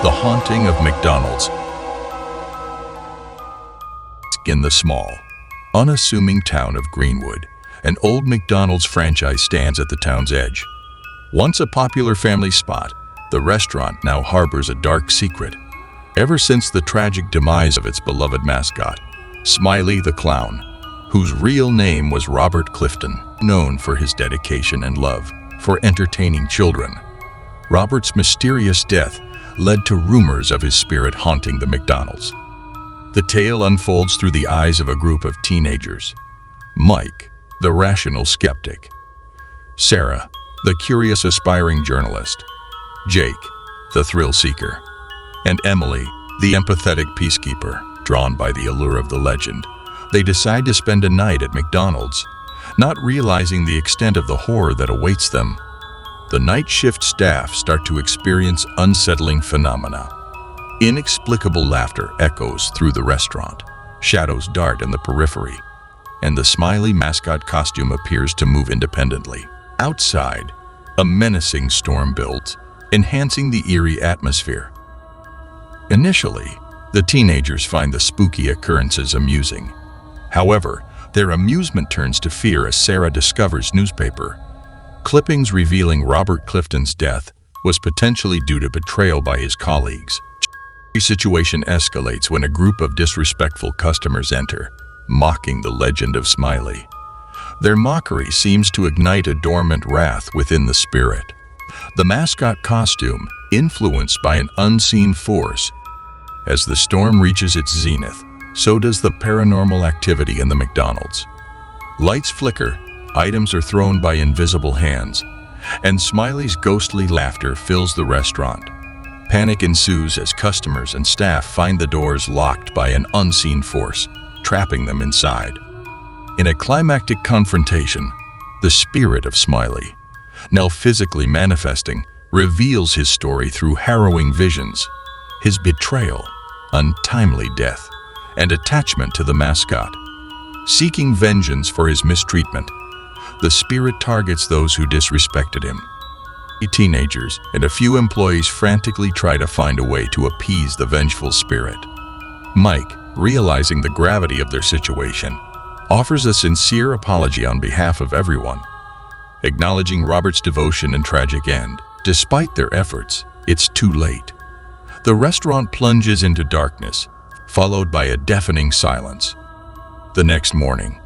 The Haunting of McDonald's. In the small, unassuming town of Greenwood, an old McDonald's franchise stands at the town's edge. Once a popular family spot, the restaurant now harbors a dark secret. Ever since the tragic demise of its beloved mascot, Smiley the Clown, whose real name was Robert Clifton, known for his dedication and love for entertaining children. Robert's mysterious death led to rumors of his spirit haunting the McDonald's. The tale unfolds through the eyes of a group of teenagers. Mike, the rational skeptic. Sarah, the curious aspiring journalist. Jake, the thrill seeker. And Emily, the empathetic peacekeeper. Drawn by the allure of the legend, they decide to spend a night at McDonald's, not realizing the extent of the horror that awaits them. The night shift staff start to experience unsettling phenomena. Inexplicable laughter echoes through the restaurant, shadows dart in the periphery, and the Smiley mascot costume appears to move independently. Outside, a menacing storm builds, enhancing the eerie atmosphere. Initially, the teenagers find the spooky occurrences amusing. However, their amusement turns to fear as Sarah discovers newspaper clippings revealing Robert Clifton's death was potentially due to betrayal by his colleagues. The situation escalates when a group of disrespectful customers enter, mocking the legend of Smiley. Their mockery seems to ignite a dormant wrath within the spirit. The mascot costume, influenced by an unseen force. As the storm reaches its zenith, so does the paranormal activity in the McDonald's. Lights flicker, items are thrown by invisible hands, and Smiley's ghostly laughter fills the restaurant. Panic ensues as customers and staff find the doors locked by an unseen force, trapping them inside. In a climactic confrontation, the spirit of Smiley, now physically manifesting, reveals his story through harrowing visions, his betrayal, untimely death, and attachment to the mascot. Seeking vengeance for his mistreatment, the spirit targets those who disrespected him. Teenagers and a few employees frantically try to find a way to appease the vengeful spirit. Mike, realizing the gravity of their situation, offers a sincere apology on behalf of everyone. Acknowledging Robert's devotion and tragic end, despite their efforts, it's too late. The restaurant plunges into darkness, followed by a deafening silence. The next morning,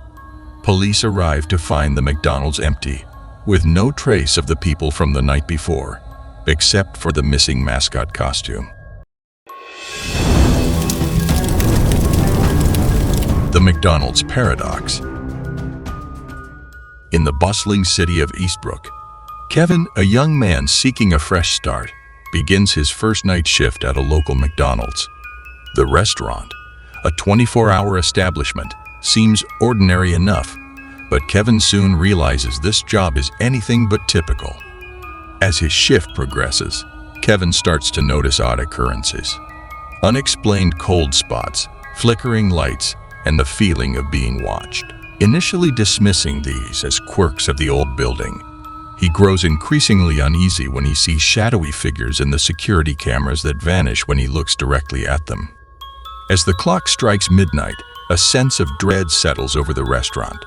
police arrive to find the McDonald's empty, with no trace of the people from the night before, except for the missing mascot costume. The McDonald's Paradox. In the bustling city of Eastbrook, Kevin, a young man seeking a fresh start, begins his first night shift at a local McDonald's. The restaurant, a 24-hour establishment, seems ordinary enough, but Kevin soon realizes this job is anything but typical. As his shift progresses, Kevin starts to notice odd occurrences. Unexplained cold spots, flickering lights, and the feeling of being watched. Initially dismissing these as quirks of the old building, he grows increasingly uneasy when he sees shadowy figures in the security cameras that vanish when he looks directly at them. As the clock strikes midnight, a sense of dread settles over the restaurant.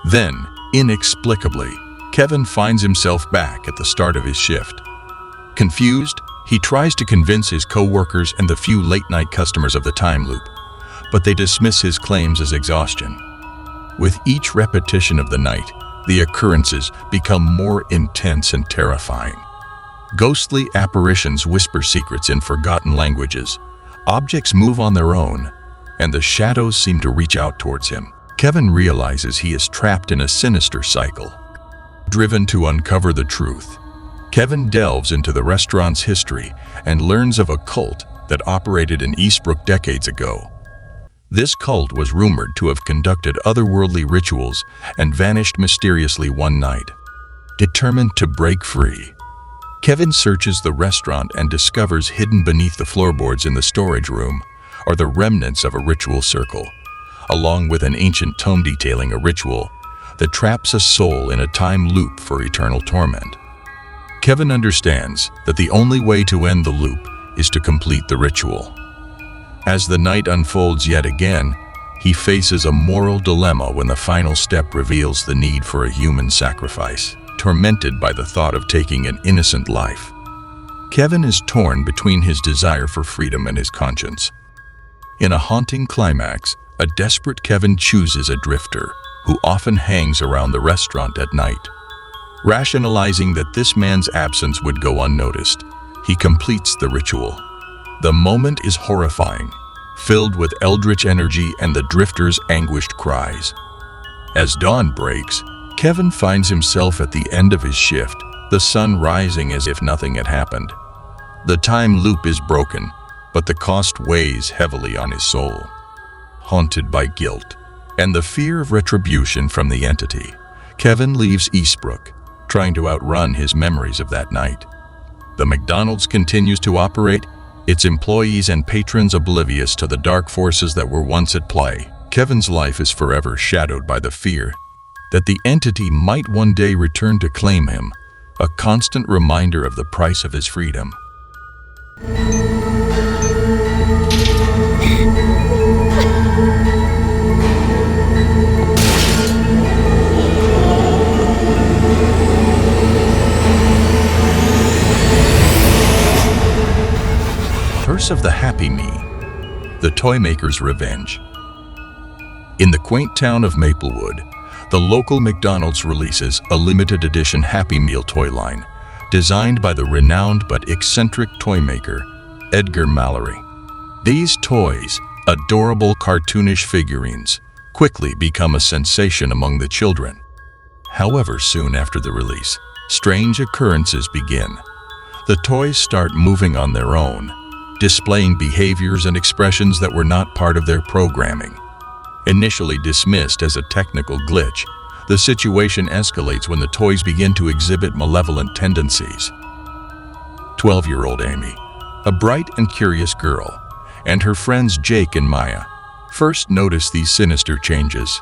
Then, inexplicably, Kevin finds himself back at the start of his shift. Confused, he tries to convince his co-workers and the few late-night customers of the time loop, but they dismiss his claims as exhaustion. With each repetition of the night, the occurrences become more intense and terrifying. Ghostly apparitions whisper secrets in forgotten languages. Objects move on their own, and the shadows seem to reach out towards him. Kevin realizes he is trapped in a sinister cycle. Driven to uncover the truth, Kevin delves into the restaurant's history and learns of a cult that operated in Eastbrook decades ago. This cult was rumored to have conducted otherworldly rituals and vanished mysteriously one night. Determined to break free, Kevin searches the restaurant and discovers hidden beneath the floorboards in the storage room are the remnants of a ritual circle. Along with an ancient tome detailing a ritual, that traps a soul in a time loop for eternal torment. Kevin understands that the only way to end the loop is to complete the ritual. As the night unfolds yet again, he faces a moral dilemma when the final step reveals the need for a human sacrifice. Tormented by the thought of taking an innocent life, Kevin is torn between his desire for freedom and his conscience. In a haunting climax, a desperate Kevin chooses a drifter who often hangs around the restaurant at night. Rationalizing that this man's absence would go unnoticed, he completes the ritual. The moment is horrifying, filled with eldritch energy and the drifter's anguished cries. As dawn breaks, Kevin finds himself at the end of his shift, the sun rising as if nothing had happened. The time loop is broken, but the cost weighs heavily on his soul. Haunted by guilt and the fear of retribution from the entity, Kevin leaves Eastbrook, trying to outrun his memories of that night. The McDonald's continues to operate, its employees and patrons oblivious to the dark forces that were once at play. Kevin's life is forever shadowed by the fear that the entity might one day return to claim him, a constant reminder of the price of his freedom. Curse of the Happy Me, the Toy Maker's Revenge. In the quaint town of Maplewood, the local McDonald's releases a limited edition Happy Meal toy line, designed by the renowned but eccentric toy maker, Edgar Mallory. These toys, adorable cartoonish figurines, quickly become a sensation among the children. However, soon after the release, strange occurrences begin. The toys start moving on their own, displaying behaviors and expressions that were not part of their programming. Initially dismissed as a technical glitch, the situation escalates when the toys begin to exhibit malevolent tendencies. 12-year-old Amy, a bright and curious girl, and her friends Jake and Maya first notice these sinister changes.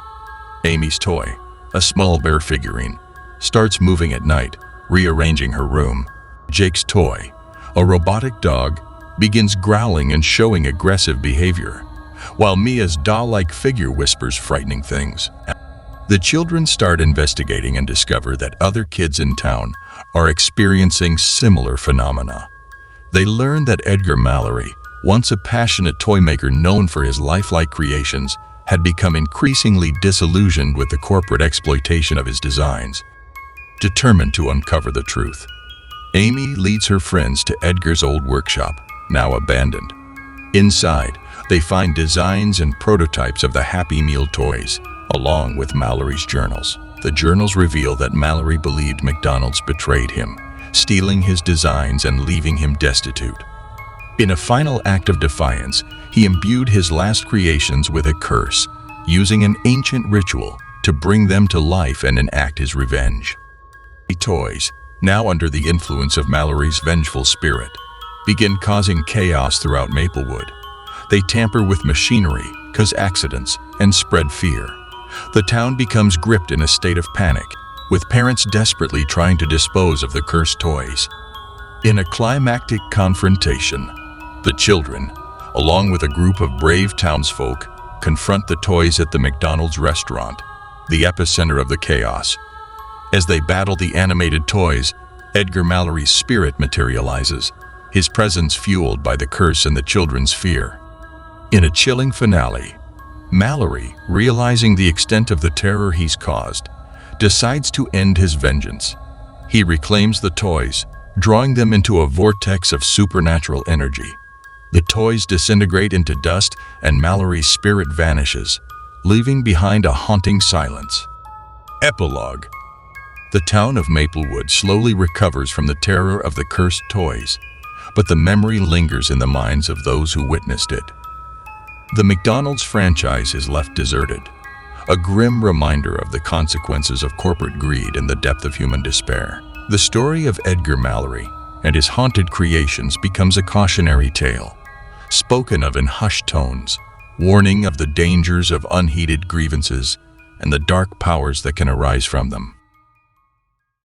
Amy's toy, a small bear figurine, starts moving at night, rearranging her room. Jake's toy, a robotic dog, begins growling and showing aggressive behavior, while Mia's doll-like figure whispers frightening things. The children start investigating and discover that other kids in town are experiencing similar phenomena. They learn that Edgar Mallory, once a passionate toy maker known for his lifelike creations, had become increasingly disillusioned with the corporate exploitation of his designs. Determined to uncover the truth, Amy leads her friends to Edgar's old workshop, now abandoned. Inside, they find designs and prototypes of the Happy Meal toys, along with Mallory's journals. The journals reveal that Mallory believed McDonald's betrayed him, stealing his designs and leaving him destitute. In a final act of defiance, he imbued his last creations with a curse, using an ancient ritual to bring them to life and enact his revenge. The toys, now under the influence of Mallory's vengeful spirit, begin causing chaos throughout Maplewood. They tamper with machinery, cause accidents, and spread fear. The town becomes gripped in a state of panic, with parents desperately trying to dispose of the cursed toys. In a climactic confrontation, the children, along with a group of brave townsfolk, confront the toys at the McDonald's restaurant, the epicenter of the chaos. As they battle the animated toys, Edgar Mallory's spirit materializes, his presence fueled by the curse and the children's fear. In a chilling finale, Mallory, realizing the extent of the terror he's caused, decides to end his vengeance. He reclaims the toys, drawing them into a vortex of supernatural energy. The toys disintegrate into dust and Mallory's spirit vanishes, leaving behind a haunting silence. Epilogue. The town of Maplewood slowly recovers from the terror of the cursed toys, but the memory lingers in the minds of those who witnessed it. The McDonald's franchise is left deserted, a grim reminder of the consequences of corporate greed and the depth of human despair. The story of Edgar Mallory and his haunted creations becomes a cautionary tale, spoken of in hushed tones, warning of the dangers of unheeded grievances and the dark powers that can arise from them.